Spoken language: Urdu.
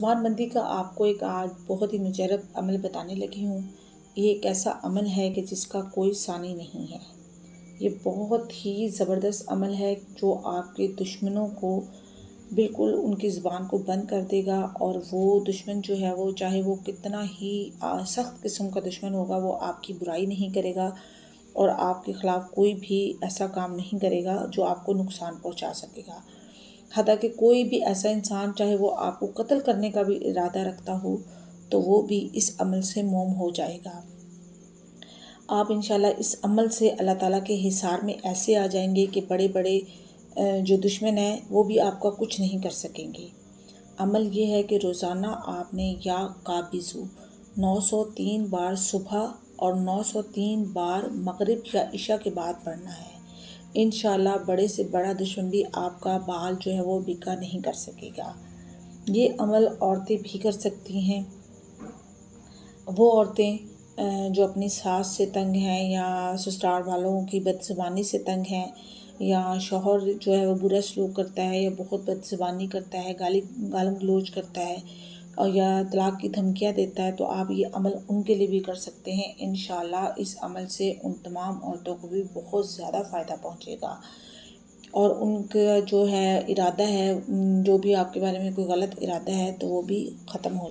زبان بندی کا آپ کو ایک آج بہت ہی مجرب عمل بتانے لگی ہوں۔ یہ ایک ایسا عمل ہے کہ جس کا کوئی ثانی نہیں ہے۔ یہ بہت ہی زبردست عمل ہے جو آپ کے دشمنوں کو بالکل ان کی زبان کو بند کر دے گا، اور وہ دشمن جو ہے وہ چاہے وہ کتنا ہی سخت قسم کا دشمن ہوگا، وہ آپ کی برائی نہیں کرے گا اور آپ کے خلاف کوئی بھی ایسا کام نہیں کرے گا جو آپ کو نقصان پہنچا سکے گا۔ حتیٰ کہ کوئی بھی ایسا انسان چاہے وہ آپ کو قتل کرنے کا بھی ارادہ رکھتا ہو تو وہ بھی اس عمل سے موم ہو جائے گا۔ آپ انشاءاللہ اس عمل سے اللہ تعالیٰ کے حصار میں ایسے آ جائیں گے کہ بڑے بڑے جو دشمن ہیں وہ بھی آپ کا کچھ نہیں کر سکیں گے۔ عمل یہ ہے کہ روزانہ آپ نے یا قابضو 903 بار صبح اور 903 بار مغرب یا عشاء کے بعد پڑھنا ہے۔ انشاءاللہ بڑے سے بڑا دشمن بھی آپ کا بال جو ہے وہ بکا نہیں کر سکے گا۔ یہ عمل عورتیں بھی کر سکتی ہیں۔ وہ عورتیں جو اپنی ساس سے تنگ ہیں یا سسرال والوں کی بد زبانی سے تنگ ہیں، یا شوہر جو ہے وہ برا سلوک کرتا ہے یا بہت بد زبانی کرتا ہے، گالم گلوچ کرتا ہے اور یا طلاق کی دھمکیاں دیتا ہے، تو آپ یہ عمل ان کے لیے بھی کر سکتے ہیں۔ انشاءاللہ اس عمل سے ان تمام عورتوں کو بھی بہت زیادہ فائدہ پہنچے گا، اور ان کا جو ہے ارادہ ہے، جو بھی آپ کے بارے میں کوئی غلط ارادہ ہے تو وہ بھی ختم ہو